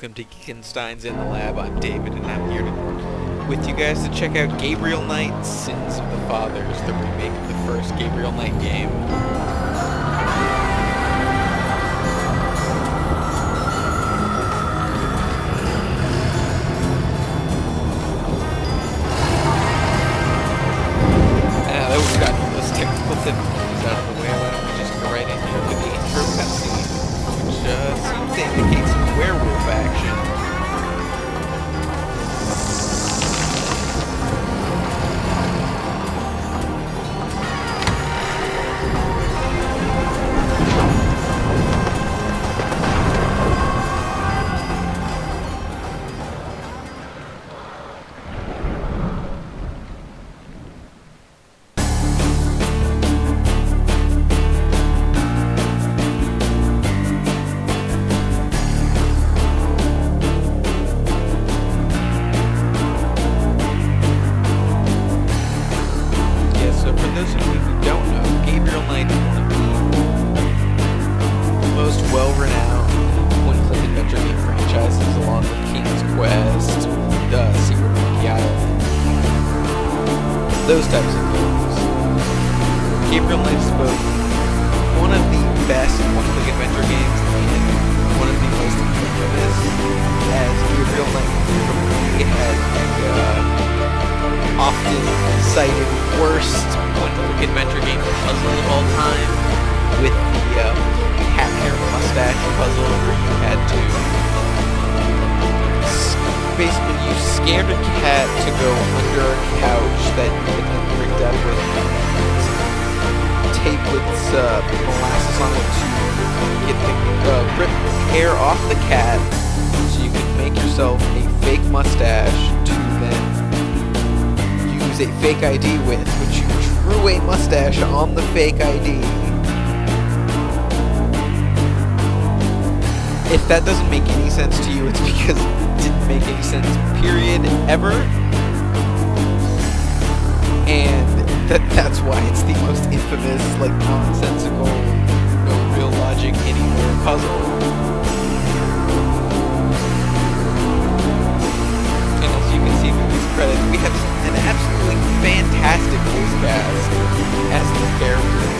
welcome to Geekenstein's in the Lab. I'm David, and I'm here with you guys to check out Gabriel Knight, Sins of the Fathers, the remake of the first Gabriel Knight game. Now that we've gotten all those technical difficulties out of the way, why don't we just go right in here to the intro cutscene, which seems to indicate some werewolf action. Those types of games. Gabriel Knight is both one of the best one-click adventure games and one of the most infamous, as Gabriel Knight had the often cited worst one-click adventure game puzzle of all time, with the cat hair mustache puzzle where you had to basically you scared a cat to go under a couch that you had been rigged up with tape with molasses on it to get the rip hair off the cat so you could make yourself a fake mustache to then use a fake ID with, which you drew a mustache on the fake ID. If that doesn't make any sense to you, it's because it didn't make any sense, period, ever. And that's why it's the most infamous, like, nonsensical, no real logic anywhere puzzle. And as you can see from these credits, we have an absolutely fantastic voice cast as the characters.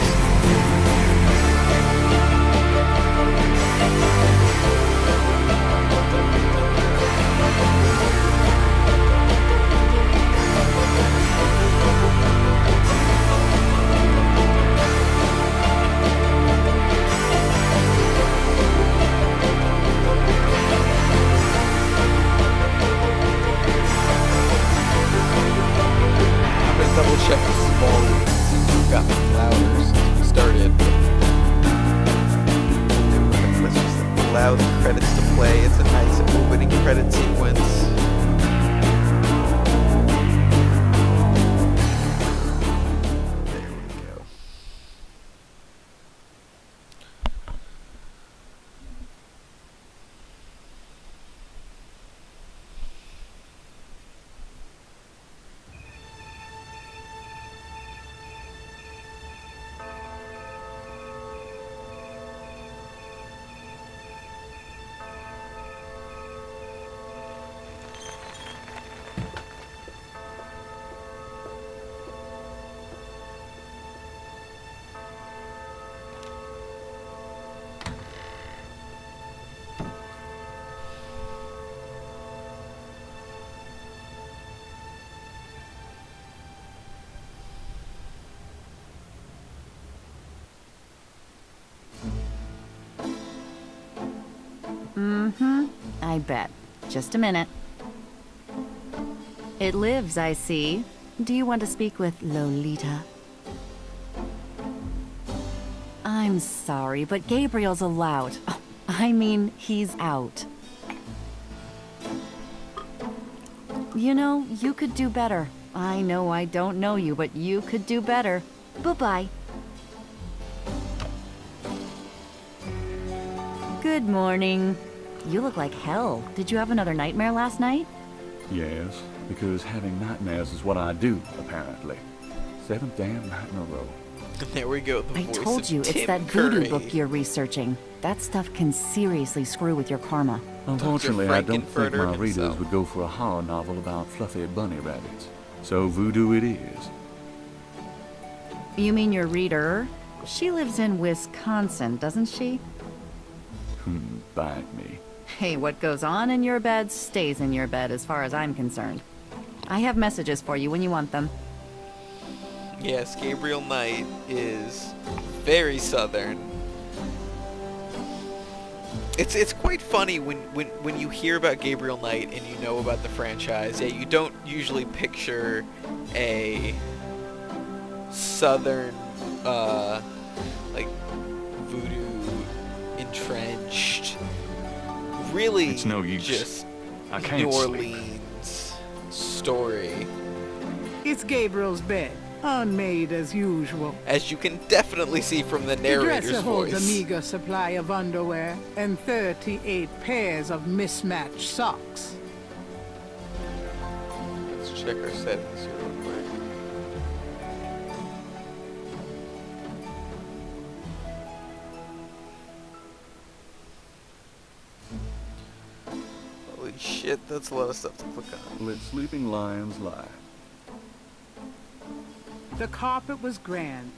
Double check this volume. We've got louder since we started. Let's just allow the credits to play. It's a nice opening credit sequence. There we go. I bet. Just a minute. It lives, I see. Do you want to speak with Lolita? I'm sorry, but Gabriel's allowed. I mean, he's out. You know, you could do better. I know I don't know you, but you could do better. Bye-bye. Good morning. You look like hell. Did you have another nightmare last night? Yes, because having nightmares is what I do, apparently. 7th damn night in a row. There we go. The I voice told of you, it's Tim that voodoo Curry. book you're researching. That stuff can seriously screw with your karma. Unfortunately, I don't think Frankenfurter my readers himself. would go for a horror novel about fluffy bunny rabbits. So voodoo it is. You mean your reader? She lives in Wisconsin, doesn't she? Bite me. Hey, what goes on in your bed stays in your bed as far as I'm concerned. I have messages for you when you want them. Yes, Gabriel Knight is very southern. It's quite funny when you hear about Gabriel Knight and you know about the franchise. Yeah, you don't usually picture a southern like voodoo entrenched, really It's no use. just I can't New sleep. Orleans story. It's Gabriel's bed, unmade as usual. As you can definitely see from the The narrator's dresser holds a voice. meager supply of underwear and 38 pairs of mismatched socks. Let's check our settings here real quick. Holy shit, that's a lot of stuff to click on. Let sleeping lions lie. The carpet was grand.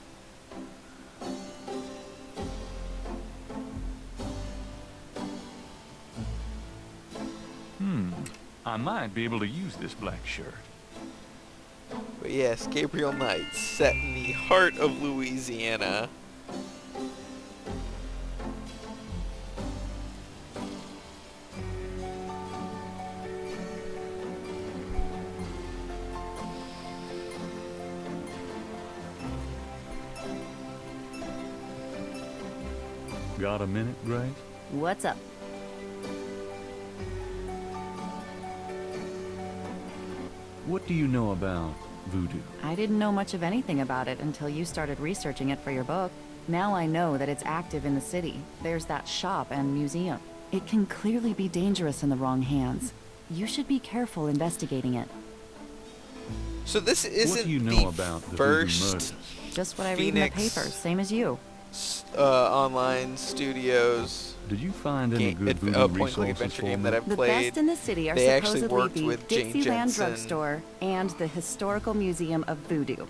I might be able to use this black shirt. But yes, Gabriel Knight, set in the heart of Louisiana. Got a minute, Grace? What's up? What do you know about voodoo? I didn't know much of anything about it until you started researching it for your book. Now I know that it's active in the city. There's that shop and museum. It can clearly be dangerous in the wrong hands. You should be careful investigating it. So this isn't What do you know the about the voodoo first murders? Just what I read in the Phoenix- papers, same as you. online studios Did you find any game, good voodoo point-and-click resources adventure for game me? that I've The played. best in the city are They actually supposedly worked the with Jane Dixieland Jensen Drugstore and the Historical Museum of Voodoo.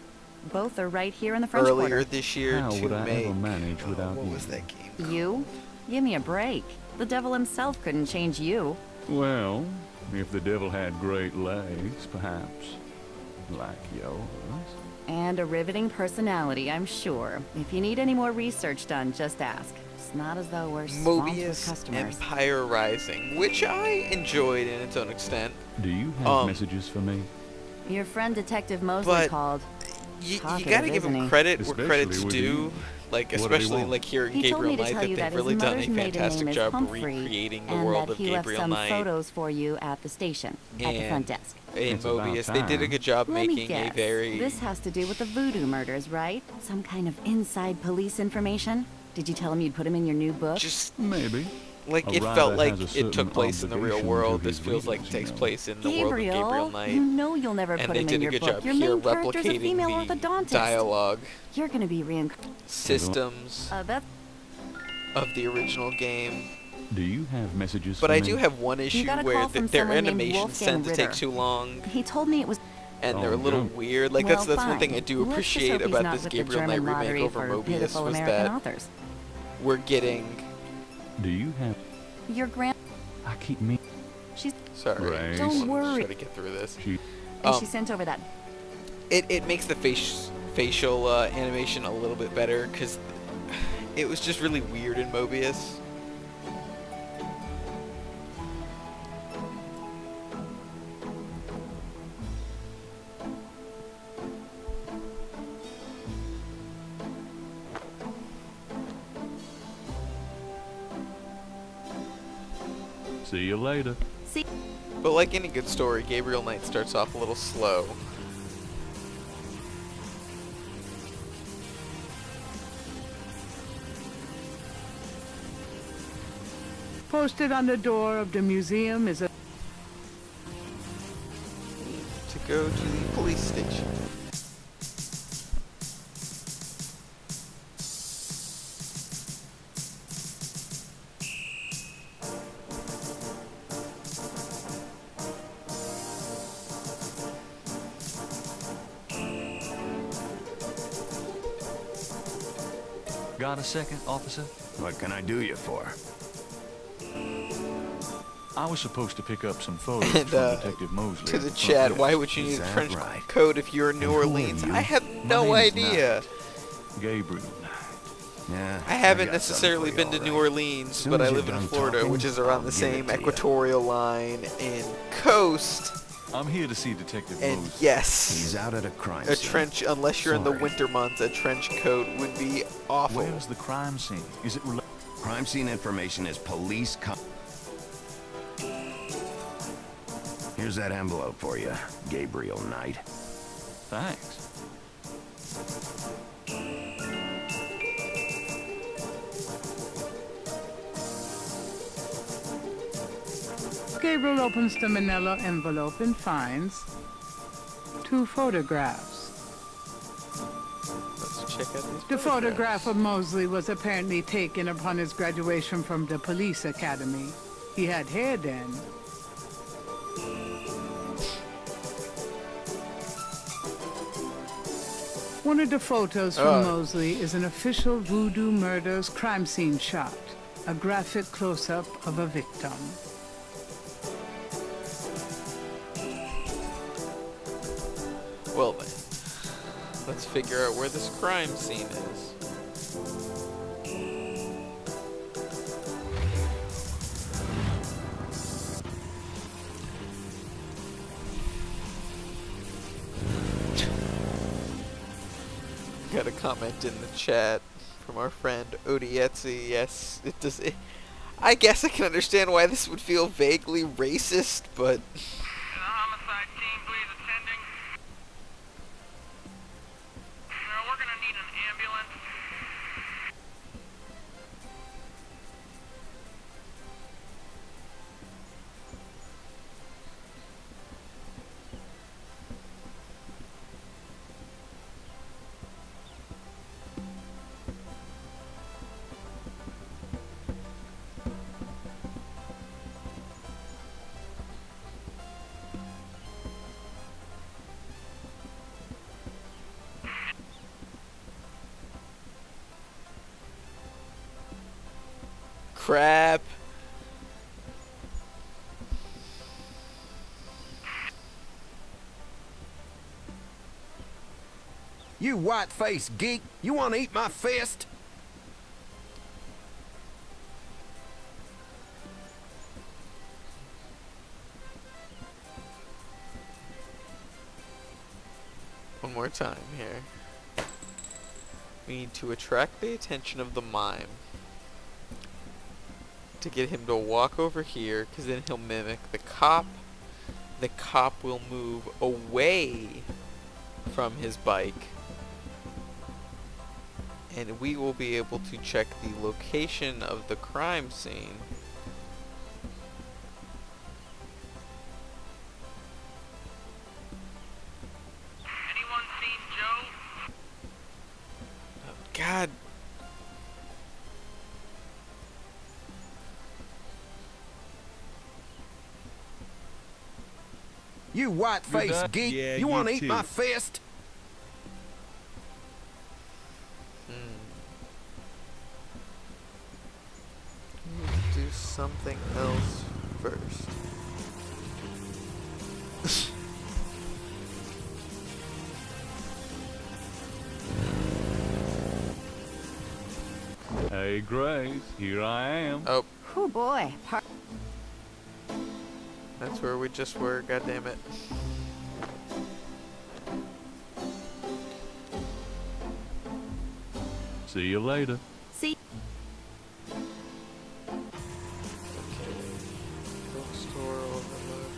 Both are right here in the French earlier Quarter. this year How to would I make. ever manage without what you? was that game? You? Give me a break. The devil himself couldn't change you. Well, if the devil had great legs, perhaps. Like yours. And a riveting personality, I'm sure. If you need any more research done, just ask. It's not as though we're swamped with Mobius customers. Empire Rising, which I enjoyed in its own extent. Do you have Um, messages for me? Your friend Detective Mosley But- called. You Talkative, gotta give isn't him he? credit where Especially credit's with due. you. Like, What did he especially want? like here in He told Gabriel me to Knight, tell that you that they've his really done mother's a maiden fantastic name is job Humphrey, recreating the and world that of he left Gabriel some Knight. photos for you at the station, at the front desk. In It's about Mobius, they did a time. good job Let me making guess. a very. This has to do with the voodoo murders, right? Some kind of inside police information? Did you tell him you'd put him in your new book? just Maybe. like A it writer felt like has a it certain took place in the real obligation world. to This his feels like it readers, takes you know. place in the world of Gabriel Knight. you know you'll never And put they him did in a your good book. job Your here main character's a replicating female the orthodontist. dialogue You're gonna be reincarnated. systems That's of the original game. Do you have messages But for I me? do have one issue got a where call from their someone named animations Wolfgang tend to take Ritter. too long, He told me it was. and they're a Oh, little no. weird. Like well, that's one thing I fine. do Let's just appreciate hope he's about not this with the Gabriel Knight German remake lottery over for Mobius pitiful was American that authors. we're getting. Do you have... Your grand. I keep me... She's. Sorry, Right. Don't just worry. Try to get through this. She... And Um, she sent over that. It makes the facial animation a little bit better because it was just really weird in Mobius. See you later. See. But like any good story, Gabriel Knight starts off a little slow. Posted on the door of the museum is a To go to the police station. Got a second, officer? What can I do you for? I was supposed to pick up some photos And, from Detective Mosley. To the at the chat, front why desk. would you need Is a that trench right? coat if you're in New And who are Orleans? you? I had My no name's idea. Gabriel Knight. Yeah. I haven't got necessarily something been for to you, New all right. Orleans, Soon but as I you're live in done Florida, talking, which is around I'll the give same it to you. equatorial line in coast. I'm here to see Detective And Mosley. yes, He's out at a crime a scene. trench, unless you're in the Sorry. winter months, a trench coat would be awful. Where's the crime scene? Is it related? Crime scene information is police Here's that envelope for you, Gabriel Knight. Thanks. Gabriel opens the manila envelope and finds 2 photographs. Let's check out these The photograph photographs. of Mosley was apparently taken upon his graduation from the police academy. He had hair then. One of the photos from Mosley is an official voodoo murders crime scene shot, a graphic close-up of a victim. Well then, let's figure out where this crime scene is. Got a comment in the chat from our friend Odietzi. Yes, it does. I guess I can understand why this would feel vaguely racist, but Homicide team, please attending. We're gonna need an ambulance. crap. You white-faced geek, you want to eat my fist? One more time here. We need to attract the attention of the mime to get him to walk over here, because then he'll mimic the cop. The cop will move away from his bike, and we will be able to check the location of the crime scene. Anyone seen Joe? God. You white-faced geek, Yeah, you want to you eat too. my fist? We need to do something else first. Hey, Grace, here I am. Oh, Oh boy. that's where we just were, God damn it. See you later. See, Drugstore overlook.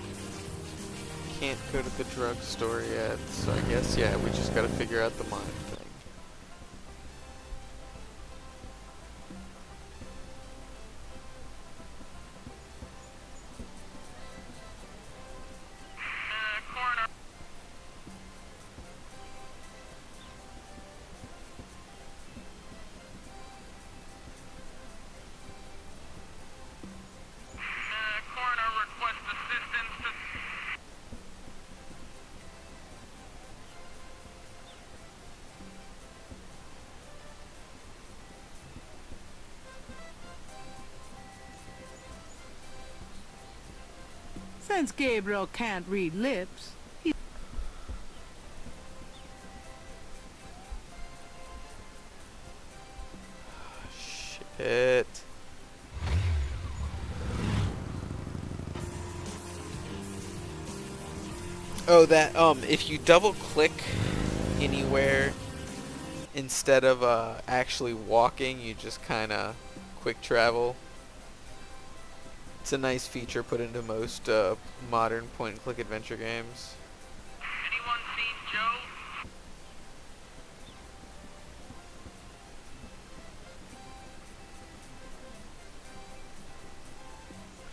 Can't go to the drugstore yet, so I guess, yeah, we just gotta figure out the mine thing. Coroner. Coroner requests assistance to... Since Gabriel can't read lips, he... Shit. Oh, that, if you double click anywhere instead of, actually walking, you just kinda quick travel. It's a nice feature put into most, modern point-and-click adventure games. Anyone seen Joe?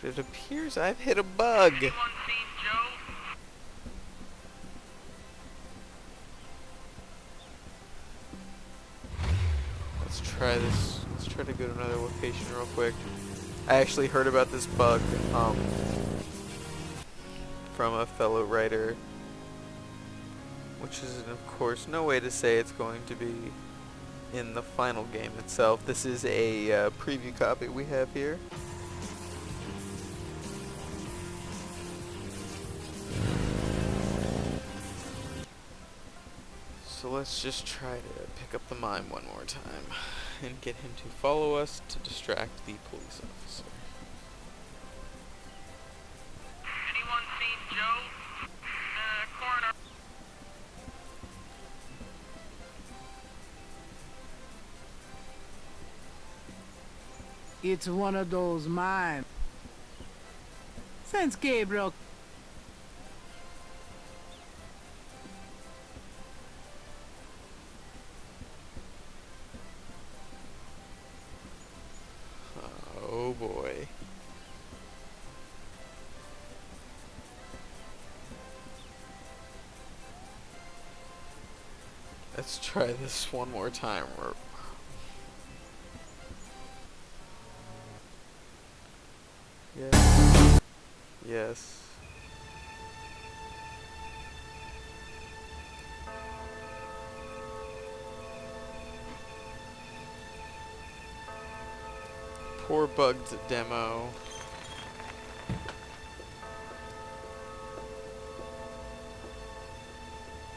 It appears I've hit a bug. Anyone seen Joe? Let's try this. Let's try to go to another location real quick. I actually heard about this bug from a fellow writer, which is, of course, no way to say it's going to be in the final game itself. This is a preview copy we have here. So let's just try to pick up the mime one more time and get him to follow us to distract the police officer. Anyone seen Joe? Coroner. It's one of those mimes. Since Gabriel... Oh boy. Let's try this one more time. Yes. Yes. Poor bugged demo.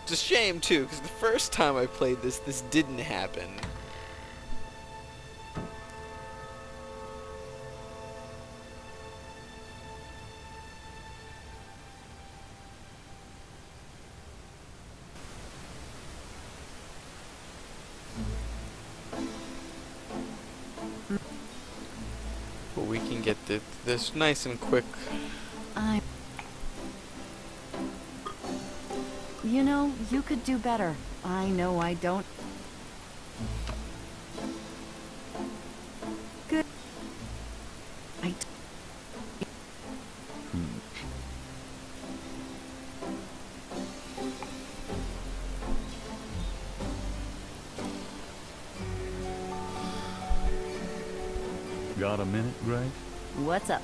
It's a shame too, because the first time I played this didn't happen. But we can get this nice and quick. You know, you could do better. I know I don't. Good. Got a minute, Grace? What's up?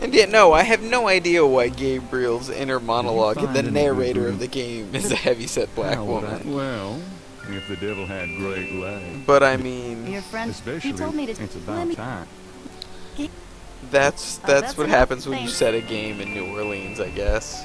And yet, no, I have no idea why Gabriel's inner monologue and the find narrator anything of the game is a heavyset black How would I- woman. Well, if the devil had great legs. But I mean, Your friend, Especially, he told me to it's let about me. time. that's that's what enough, happens when you thanks. set a game in New Orleans, I guess.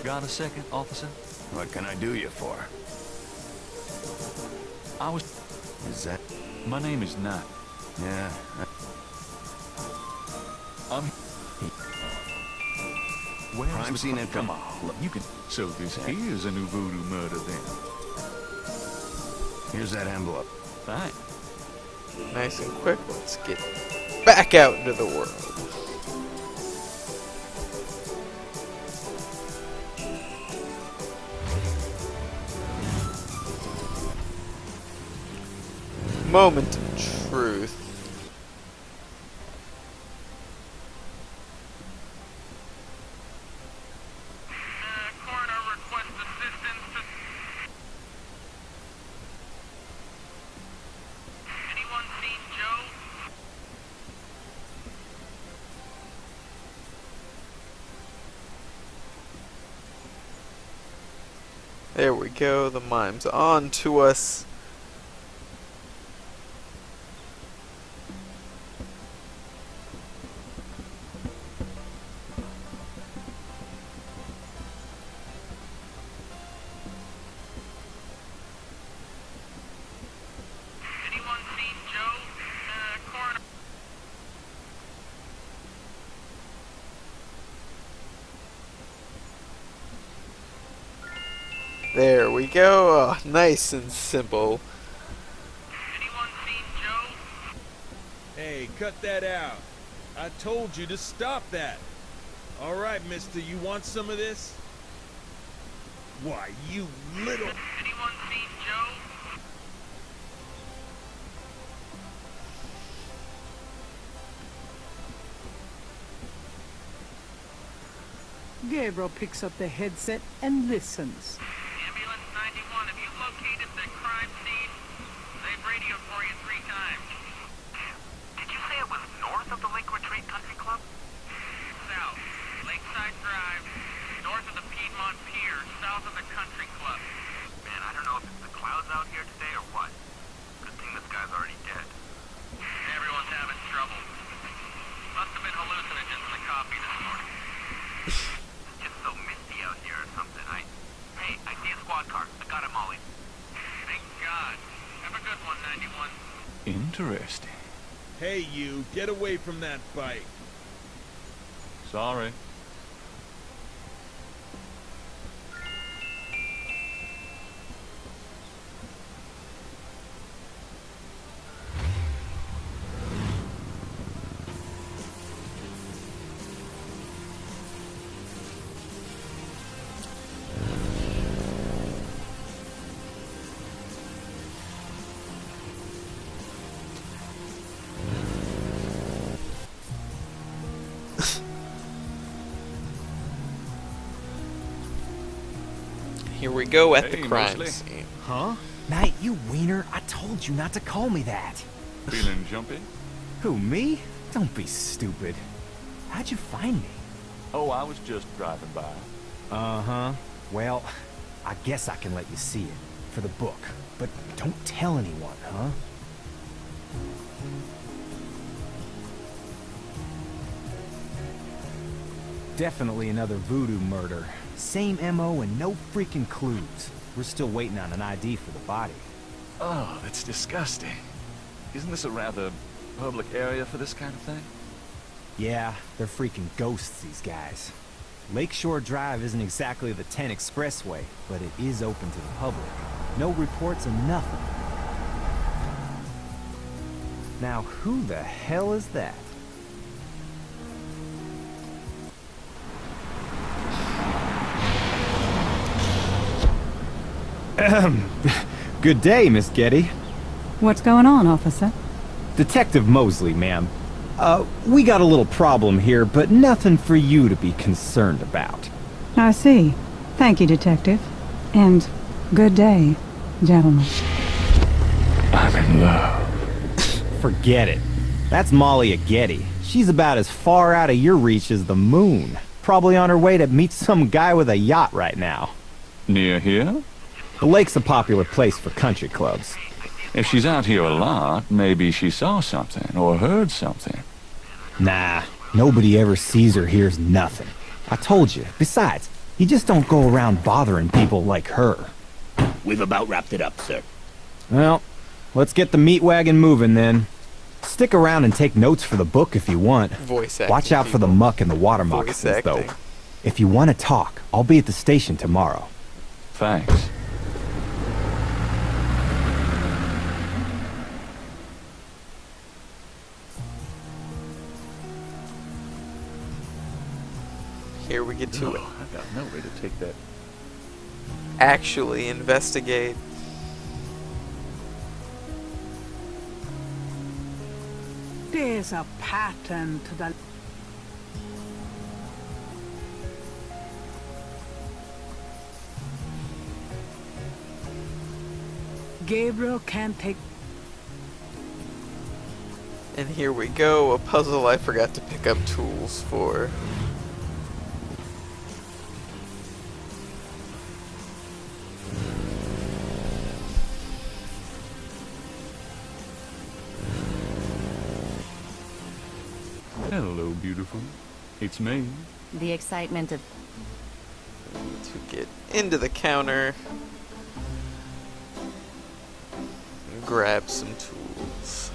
Got a second, officer? What can I do you for? I was... Is that... My name is Knight. Yeah, I'm... Where's Crime the scene cri- info. Come on, look, you can... So this is a new voodoo murder then. here's that envelope. Thanks. Nice and quick, let's get back out into the world. Moment of truth. There we go. The mime's on to us. Anyone seen Joe? Coroner. There we go. Oh, nice and simple. Anyone seen Joe? Hey, cut that out. I told you to stop that. All right, mister, you want some of this? Why, you little... Anyone seen Joe? Gabriel picks up the headset and listens. Ambulance 91, have you located the crime scene? They've radioed for you 3 times. Did you say it was north of the Lake Retreat Country Club? South. Lakeside Drive. North of the Piedmont Pier. South of the Country Club. Man, I don't know if it's the clouds out here today or what. Good thing this guy's already dead. Everyone's having trouble. Must have been hallucinogens in the coffee this morning. Just so misty out here or something. Hey, I see a squad car. I got him, Molly. Thank God. Have a good one, 91. Interesting. Hey, you, get away from that bike. Sorry. Here we go at the Hey, crime Mosley. scene. Huh? Knight, you wiener, I told you not to call me that. Feeling jumpy? Who, me? Don't be stupid. How'd you find me? Oh, I was just driving by. Uh-huh. Well, I guess I can let you see it. For the book. But don't tell anyone, huh? Definitely another voodoo murder. Same MO and no freaking clues. We're still waiting on an ID for the body. Oh, that's disgusting. Isn't this a rather public area for this kind of thing? Yeah, they're freaking ghosts, these guys. Lakeshore Drive isn't exactly the 10 expressway, but it is open to the public. No reports and nothing. Now, who the hell is that? Good day, Miss Getty. What's going on, officer? Detective Mosley, ma'am. We got a little problem here, but nothing for you to be concerned about. I see. Thank you, detective. And good day, gentlemen. I'm in love. Forget it. That's Molly Getty. She's about as far out of your reach as the moon. Probably on her way to meet some guy with a yacht right now. Near here? The lake's a popular place for country clubs. If she's out here a lot, maybe she saw something or heard something. Nah, nobody ever sees or hears nothing. I told you. Besides, you just don't go around bothering people like her. We've about wrapped it up, sir. Well, let's get the meat wagon moving then. Stick around and take notes for the book if you want. Voice acting. Watch out for the people. muck and the water Voice moccasins, though. acting. If you want to talk, I'll be at the station tomorrow. Thanks. Oh, Here we get to I've got no way to take that. actually investigate. There's a pattern to the... Gabriel can't take... And here we go, a puzzle I forgot to pick up tools for. Hello, beautiful. It's me. The excitement of... To get into the counter. And grab some tools.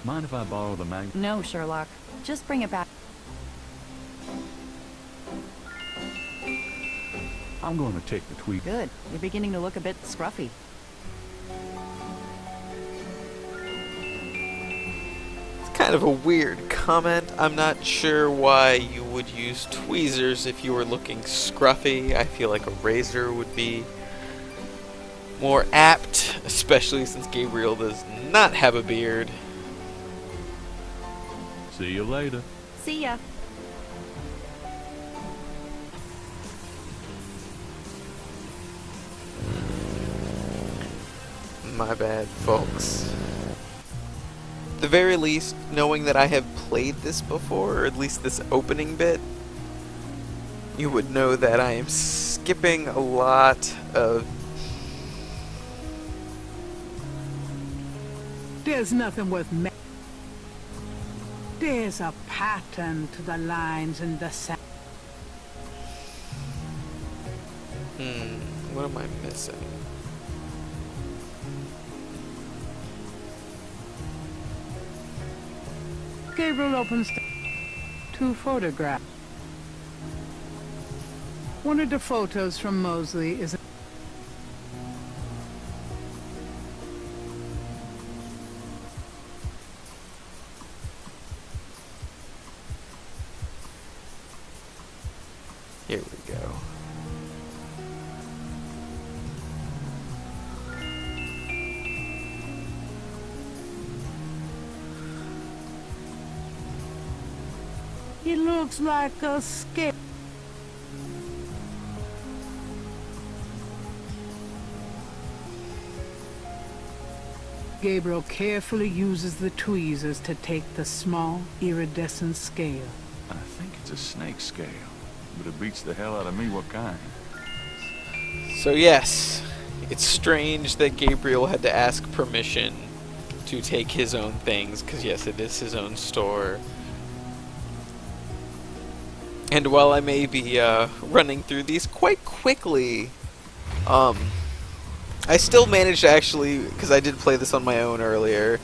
Mind if I borrow the mag? No, Sherlock. Just bring it back. I'm going to take the tweet. Good. You're beginning to look a bit scruffy. It's kind of a weird comment. I'm not sure why you would use tweezers if you were looking scruffy. I feel like a razor would be more apt, especially since Gabriel does not have a beard. See you later. See ya. My bad, folks. At the very least, knowing that I have played this before, or at least this opening bit, you would know that I am skipping a lot of... There's nothing worth There's a pattern to the lines in the sand. What am I missing? Gabriel opens two photographs. One of the photos from Mosley is Here we go. He looks like a scale. Gabriel carefully uses the tweezers to take the small, iridescent scale. I think it's a snake scale, but it beats the hell out of me what kind. So yes, it's strange that Gabriel had to ask permission to take his own things, because yes, it is his own store. And while I may be running through these quite quickly, I still managed to actually, because I did play this on my own earlier,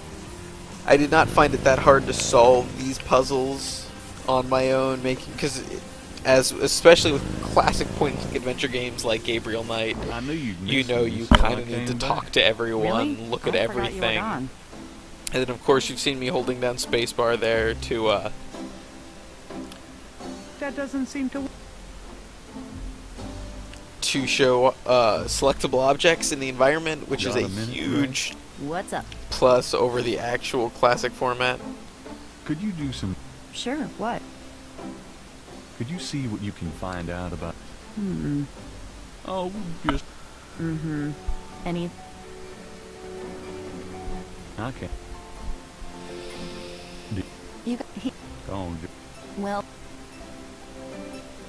I did not find it that hard to solve these puzzles on my own, because especially with classic point-and-click adventure games like Gabriel Knight, I knew you'd you miss know me, you so kind I of need came to back. talk to everyone, Really? look at I forgot you were everything. gone. And then of course you've seen me holding down spacebar there to That doesn't seem to work. show selectable objects in the environment, which is Got a a minute, huge What's up? plus over the actual classic format. Could you do some... Sure, what? Could you see what you can find out about... Hmm. Oh, just... Mm-hmm. Any... Okay. You got... Oh, Well,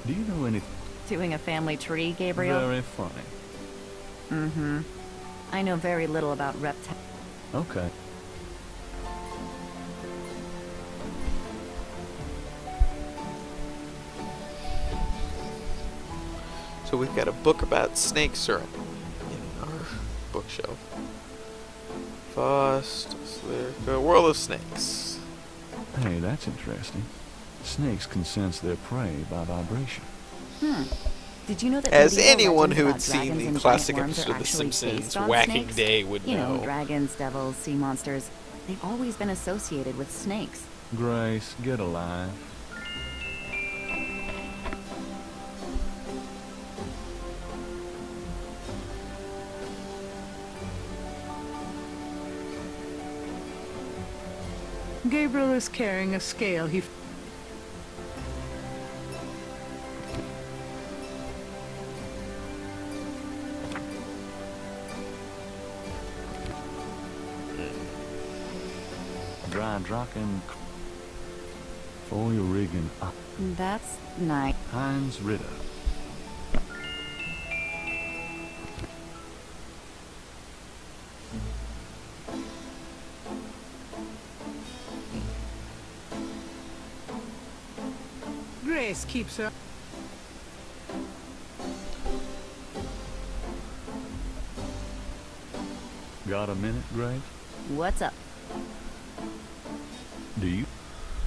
do you know anything doing a family tree, Gabriel? very funny? Mm-hmm. I know very little about reptiles. Okay. So we've got a book about snakes in our bookshelf. Faust, Lyrica, World of Snakes. Hey, that's interesting. Snakes can sense their prey by vibration. Did you know that As medieval anyone legends who had about seen dragons the and classic giant worms episode are of The actually Simpsons, based on Whacking snakes? Day would You know, know. dragons, devils, sea monsters. They've always been associated with snakes. Grace, get alive. Gabriel is carrying a scale he... Dry Draken. For your rigging up. That's nice. Heinz Ritter. Grace keeps her. Got a minute, Grace? What's up? Do you?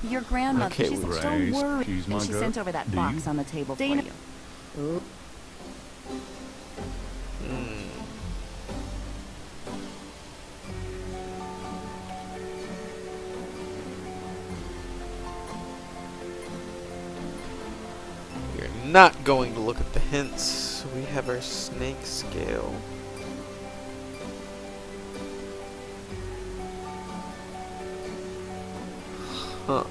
Your grandmother, Okay, she's Grace, don't worry. she's my And she girl. sent over that Do box you? on the table for Dana- you. We're not going to look at the hints. We have our snake scale. Huh.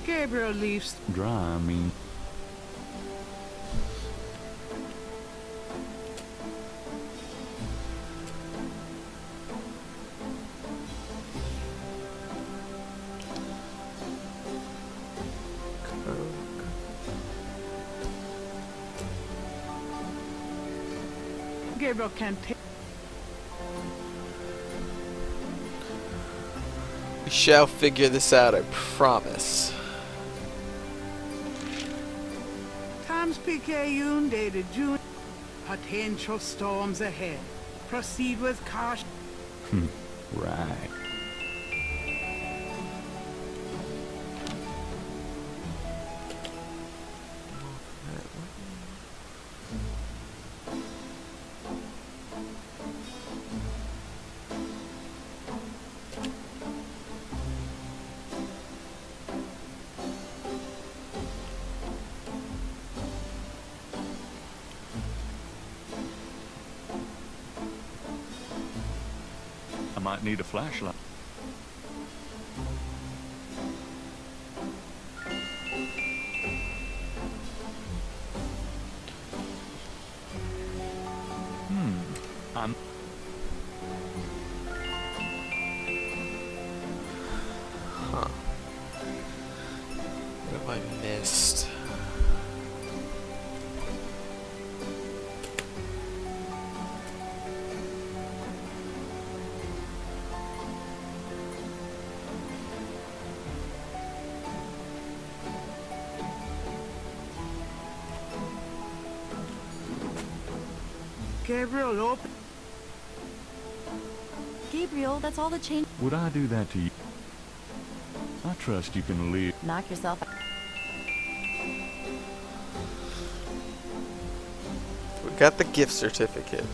Gabriel leaves. Dry, I mean. Gabriel can't take. We shall figure this out, I promise. Times Picayune dated June. Potential storms ahead. Proceed with caution. Right. I might need a flashlight. I'm... Huh. What have I missed? Gabriel open. Gabriel, that's all the change. Would I do that to you? I trust you can live. Knock yourself out. We got the gift certificate.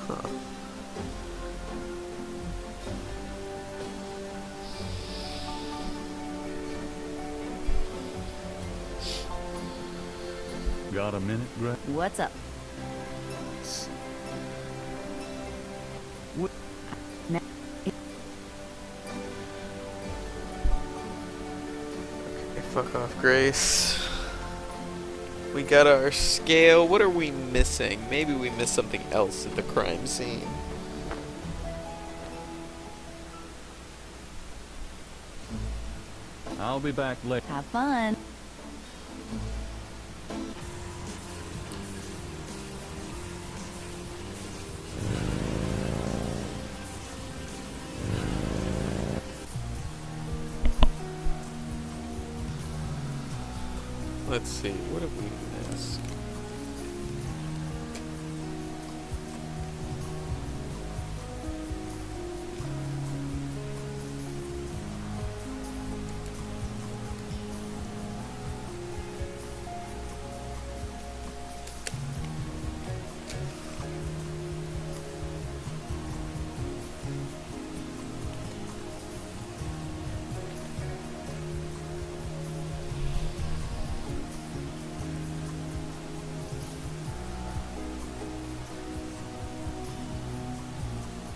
Huh. Got a minute, Grace? What's up? What? Now, Okay, fuck off, Grace. We got our scale. What are we missing? Maybe we missed something else at the crime scene. I'll be back later. have fun. Let's see, what have we missed?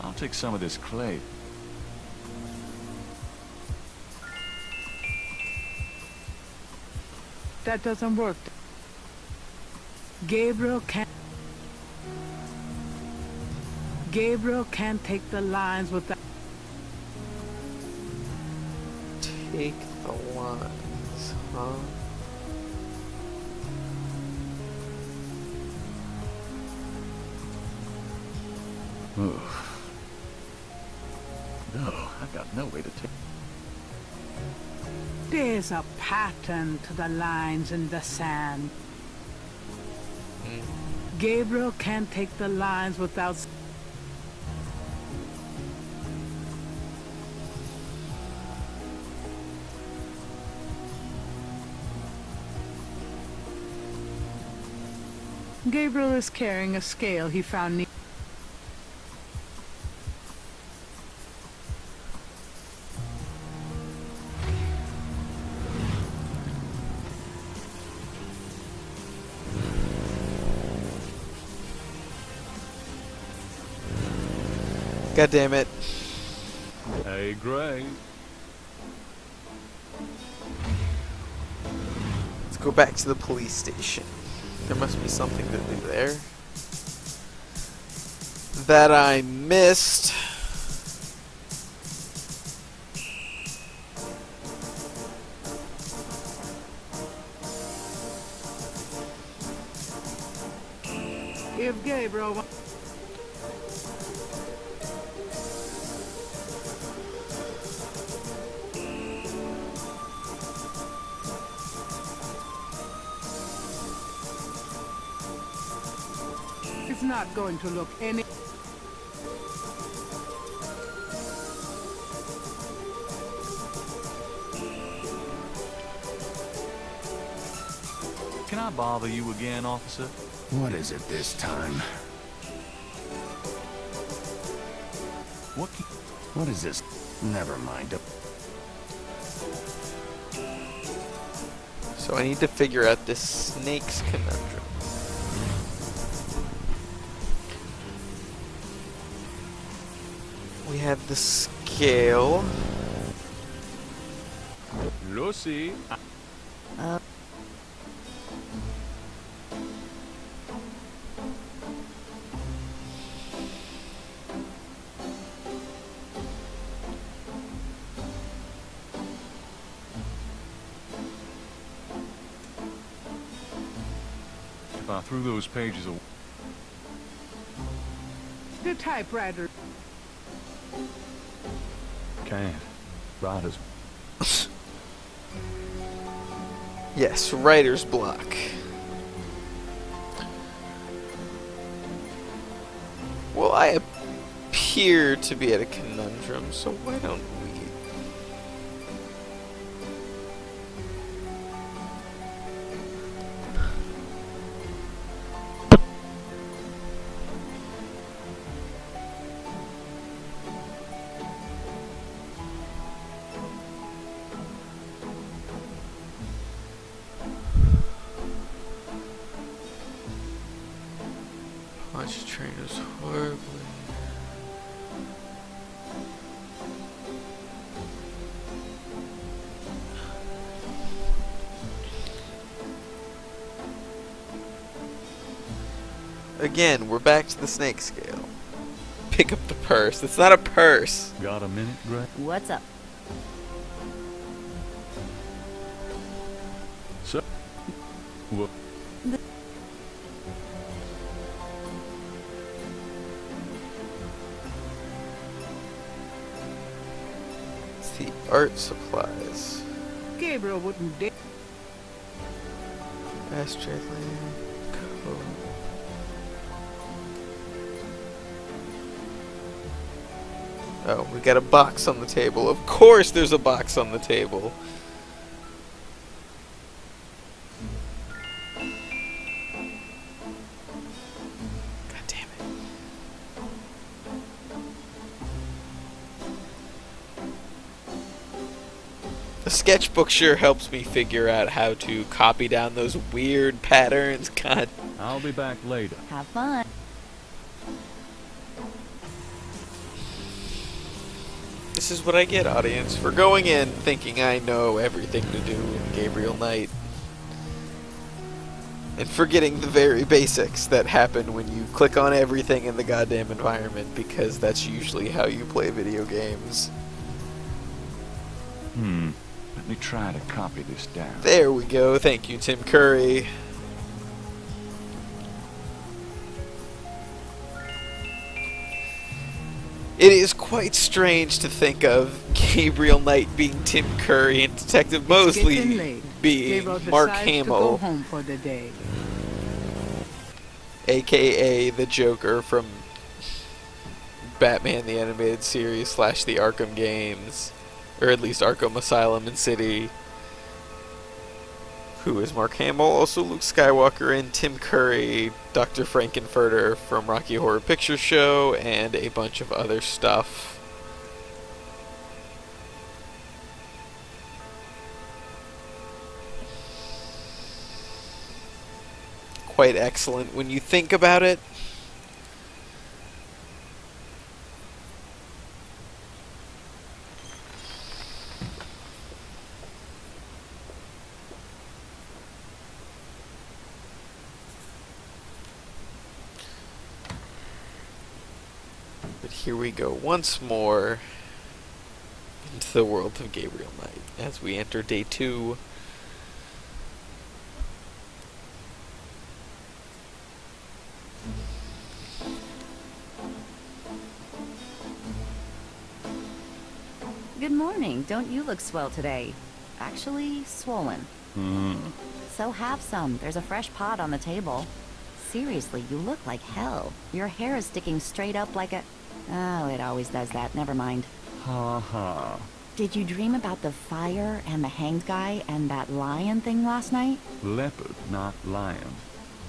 I'll take some of this clay. That doesn't work. Gabriel can't take the lines without... Take the lines, huh? No, I got no way to take... There's a pattern to the lines in the sand. Gabriel can't take the lines without... Gabriel is carrying a scale he found near... God damn it. Hey, Gray. Let's go back to the police station. There must be something to do there that I missed. If Gabriel... It's not going to look any... Can I bother you again, officer? What is it this time? What is this? Never mind. So I need to figure out this snake's conundrum. We have the scale. Lucy. If I threw those pages away... The typewriter... Can't. Writer's... Yes, writer's block. Well, I appear to be at a conundrum, so why don't we... Punch trainers horribly. Again, we're back to the snake scale. Pick up the purse. It's not a purse. Got a minute, Gray? What's up? So, what? It's the art supplies. Gabriel wouldn't dare... Ashtray code. Oh, we got a box on the table. Of course there's a box on the table. God damn it. The sketchbook sure helps me figure out how to copy down those weird patterns. God. I'll be back later. Have fun. This is what I get, audience, for going in thinking I know everything to do in Gabriel Knight. And forgetting the very basics that happen when you click on everything in the goddamn environment, because that's usually how you play video games. Let me try to copy this down. There we go. Thank you, Tim Curry. It is quite strange to think of Gabriel Knight being Tim Curry and Detective Mosley being Mark Hamill, go home for the day. aka the Joker from Batman the Animated Series / the Arkham games, or at least Arkham Asylum and City. Who is Mark Hamill? Also Luke Skywalker and Tim Curry, Dr. Frankenfurter from Rocky Horror Picture Show, and a bunch of other stuff. Quite excellent when you think about it. But here we go once more into the world of Gabriel Knight as we enter day 2. Good morning. Don't you look swell today? Actually, swollen. So have some. There's a fresh pot on the table. Seriously, you look like hell. Your hair is sticking straight up like a... Oh, it always does that. Never mind. Ha ha. Did you dream about the fire and the hanged guy and that lion thing last night? Leopard, not lion.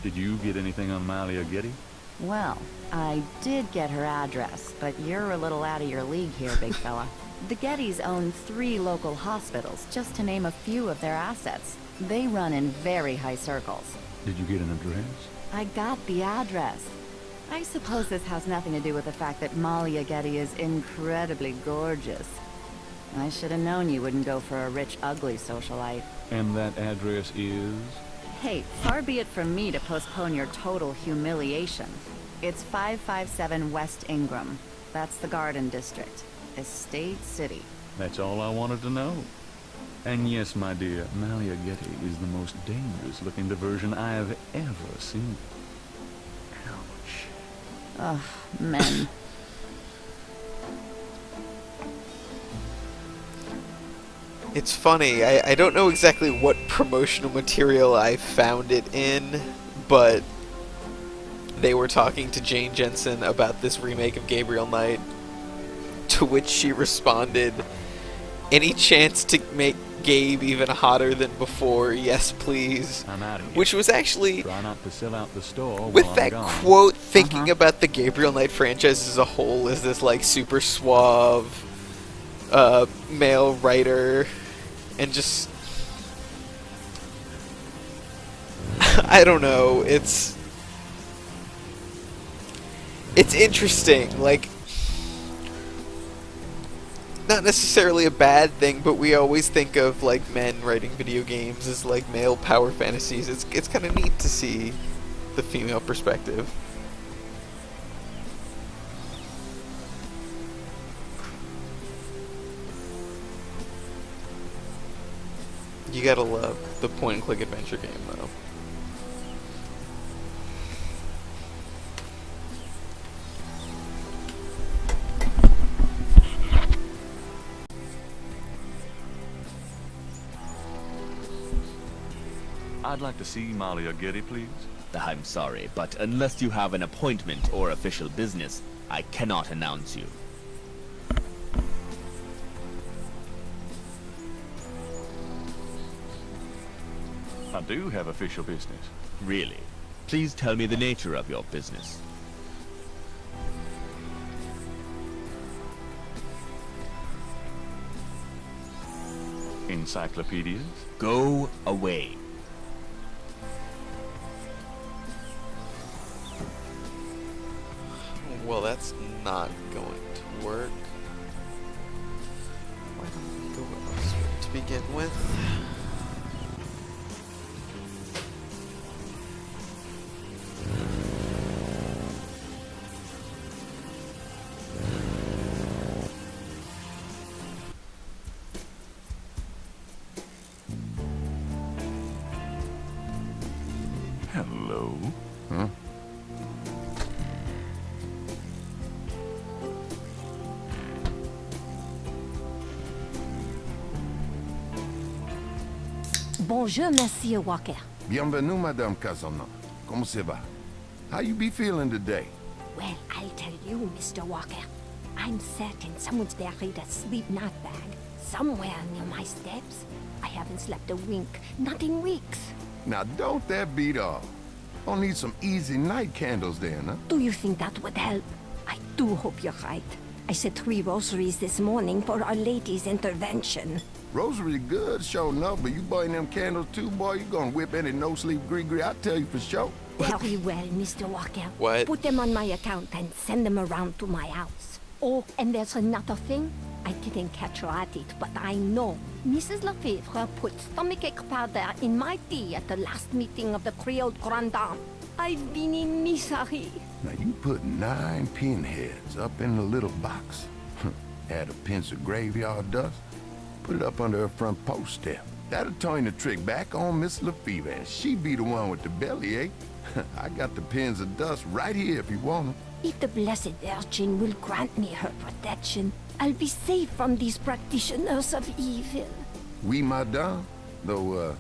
Did you get anything on Malia Getty? Well, I did get her address, but you're a little out of your league here, big fella. The Gettys own 3 local hospitals, just to name a few of their assets. They run in very high circles. Did you get an address? I got the address. I suppose this has nothing to do with the fact that Malia Getty is incredibly gorgeous. I should have known you wouldn't go for a rich, ugly socialite. And that address is? Hey, far be it from me to postpone your total humiliation. It's 557 West Ingram. That's the Garden District. Estate City. That's all I wanted to know. And yes, my dear, Malia Getty is the most dangerous-looking diversion I have ever seen. Ouch. Ugh, men. It's funny, I don't know exactly what promotional material I found it in, but they were talking to Jane Jensen about this remake of Gabriel Knight, to which she responded, "Any chance to make Gabe even hotter than before? Yes, please." I'm out of here. Which was actually, Try not to sell out the store with while that I'm gone. quote, thinking about the Gabriel Knight franchise as a whole as this like super suave male writer, and just I don't know, it's interesting, like, not necessarily a bad thing, but we always think of like men writing video games as like male power fantasies. It's kind of neat to see the female perspective. You gotta love the point-and-click adventure game, though. I'd like to see Malia Getty, please. I'm sorry, but unless you have an appointment or official business, I cannot announce you. I do have official business. Really? Please tell me the nature of your business. Encyclopedias? Go away. Well, that's not going to work. Why don't we go elsewhere to begin with? Bonjour, Monsieur Walker. Bienvenue, Madame Casona. Comment ça va? How you be feeling today? Well, I'll tell you, Mr. Walker. I'm certain someone's buried a sleep knot bag somewhere near my steps. I haven't slept a wink, not in weeks. Now, don't that beat all. I'll need some easy night candles then, huh? Do you think that would help? I do hope you're right. I said 3 rosaries this morning for Our Lady's intervention. Rosary good, sure enough, but you buying them candles too, boy, you gonna whip any no-sleep gree-gree, I tell you for sure. Very well, Mr. Walker. What? Put them on my account and send them around to my house. Oh, and there's another thing. I didn't catch her at it, but I know. Mrs. Lefebvre put stomachache powder in my tea at the last meeting of the Creole Grand Dame. I've been in misery. Now, you put 9 pinheads up in the little box. Add a pinch of graveyard dust, put it up under her front post step. That'll turn the trick back on Miss Lefebvre, and she be the one with the bellyache. I got the pins of dust right here if you want them. If the Blessed Virgin will grant me her protection, I'll be safe from these practitioners of evil. Oui, madame. Though,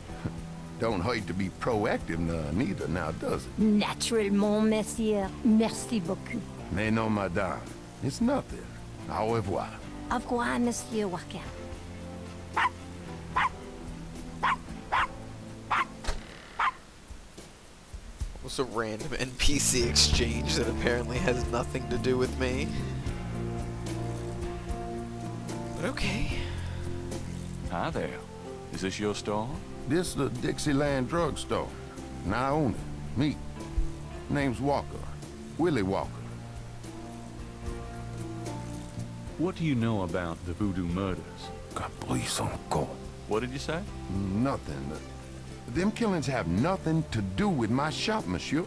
don't hurt to be proactive neither, now does it? Naturellement, monsieur. Merci beaucoup. Mais non, madame. It's nothing. Au revoir. Au revoir, Monsieur Walker. What's a random NPC exchange that apparently has nothing to do with me? But okay. Hi there. Is this your store? This the Dixieland drugstore. And I own it. Me. Name's Walker. Willie Walker. What do you know about the voodoo murders? What did you say? Nothing. Them killings have nothing to do with my shop, monsieur.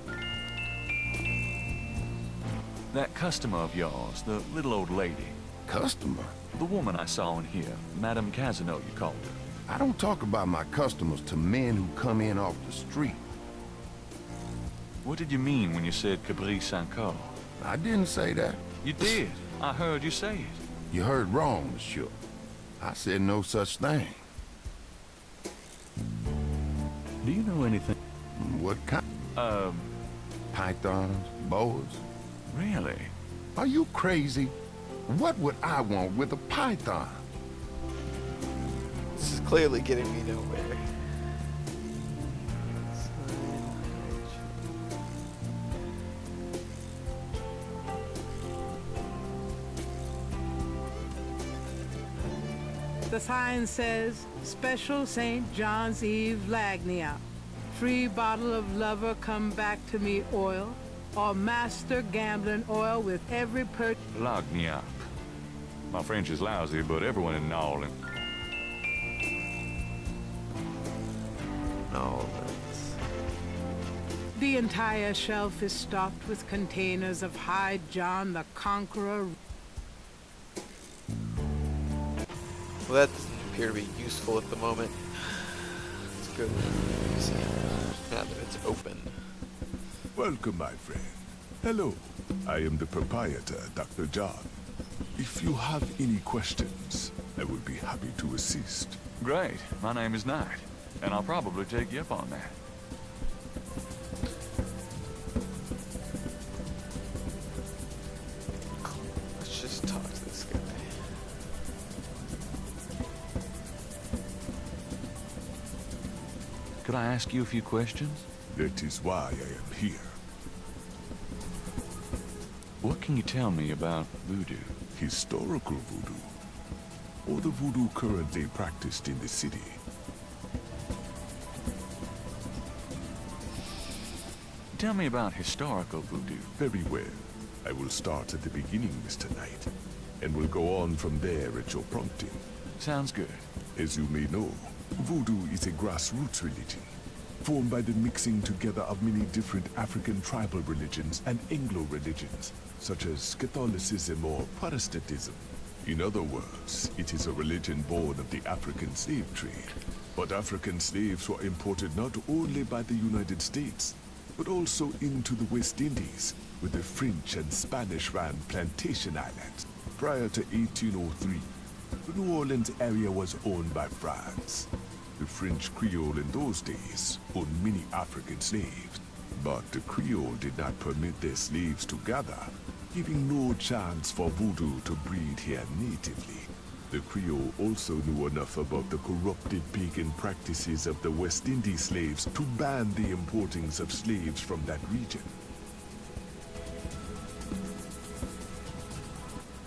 That customer of yours, the little old lady. Customer? The woman I saw in here, Madame Casino, you called her. I don't talk about my customers to men who come in off the street. What did you mean when you said Caprice Saint-Cor? I didn't say that. You did. I heard you say it. You heard wrong, monsieur. I said no such thing. Do you know anything? What kind? Pythons, boas? Really? Are you crazy? What would I want with a python? This is clearly getting me nowhere. The sign says, Special St. John's Eve Lagnia. Free bottle of lover come back to me oil, or master gambling oil with every purchase. Lagnia. My French is lousy, but everyone in New Orleans. The entire shelf is stocked with containers of High John the Conqueror. Well, that doesn't appear to be useful at the moment. Let's go now that it's open. Welcome, my friend. Hello. I am the proprietor, Dr. John. If you have any questions, I would be happy to assist. Great. My name is Knight, and I'll probably take you up on that. Let's just talk to this guy. Could I ask you a few questions? That is why I am here. What can you tell me about voodoo? Historical voodoo, or the voodoo currently practiced in the city. Tell me about historical voodoo. Very well. I will start at the beginning, Mr. Knight, and will go on from there at your prompting. Sounds good. As you may know, voodoo is a grassroots religion, formed by the mixing together of many different African tribal religions and Anglo religions, such as Catholicism or Protestantism. In other words, it is a religion born of the African slave trade. But African slaves were imported not only by the United States, but also into the West Indies, where the French and Spanish ran plantation islands. Prior to 1803, the New Orleans area was owned by France. The French Creole in those days owned many African slaves, but the Creole did not permit their slaves to gather, giving no chance for voodoo to breed here natively. The Creole also knew enough about the corrupted pagan practices of the West Indies slaves to ban the importings of slaves from that region.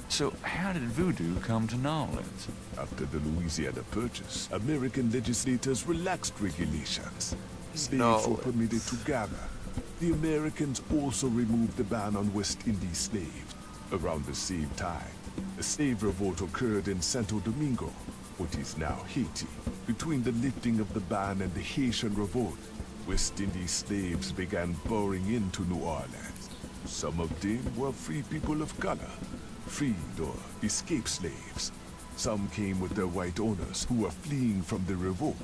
So how did voodoo come to New Orleans? After the Louisiana Purchase, American legislators relaxed regulations. Slaves were Knowledge. permitted to gather. The Americans also removed the ban on West Indies slaves. Around the same time, a slave revolt occurred in Santo Domingo, what is now Haiti. Between the lifting of the ban and the Haitian revolt, West Indies slaves began pouring into New Orleans. Some of them were free people of color, freed or escaped slaves. Some came with their white owners who were fleeing from the revolt.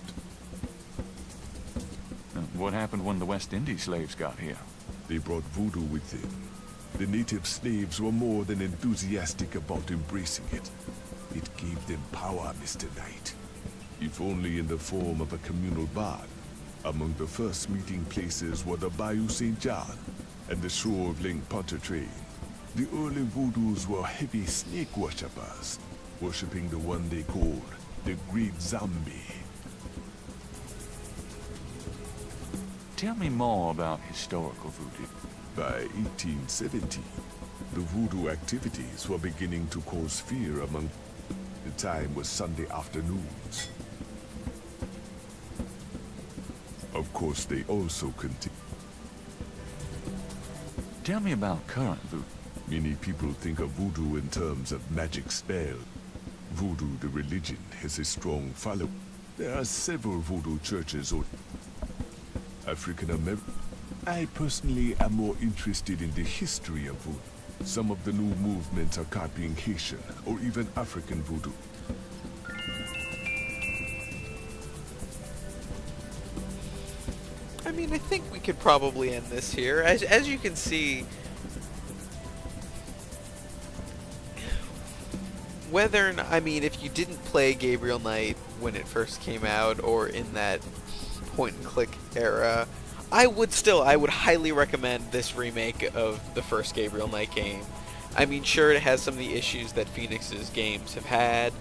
What happened when the West Indies slaves got here? They brought voodoo with them. The native slaves were more than enthusiastic about embracing it. It gave them power, Mr. Knight. If only in the form of a communal bard. Among the first meeting places were the Bayou St. John and the Shore of Lake Pontchartrain. The early voodoos were heavy snake worshippers, worshipping the one they called the Great Zombie. Tell me more about historical voodoo. By 1870, the voodoo activities were beginning to cause fear among... The time was Sunday afternoons. Of course, they also continued. Tell me about current voodoo. Many people think of voodoo in terms of magic spell. Voodoo, the religion, has a strong following. There are several voodoo churches or African American. I personally am more interested in the history of voodoo. Some of the new movements are copying Haitian or even African voodoo. I mean, I think we could probably end this here. As you can see, whether or not, I mean, if you didn't play Gabriel Knight when it first came out or in that point-and-click era, I would highly recommend this remake of the first Gabriel Knight game. I mean, sure, it has some of the issues that Phoenix's games have had,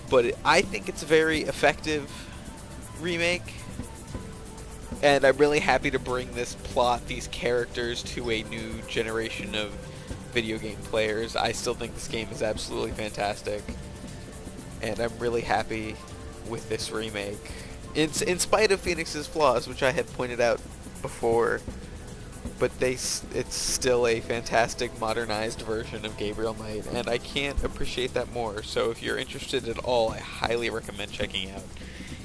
but I think it's a very effective remake. And I'm really happy to bring this plot, these characters, to a new generation of video game players. I still think this game is absolutely fantastic. And I'm really happy with this remake. In spite of Phoenix's flaws, which I had pointed out before, but it's still a fantastic modernized version of Gabriel Knight, and I can't appreciate that more. So if you're interested at all, I highly recommend checking out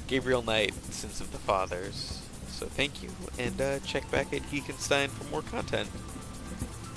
Gabriel Knight, Sins of the Fathers. So thank you, and check back at Geekenstein for more content.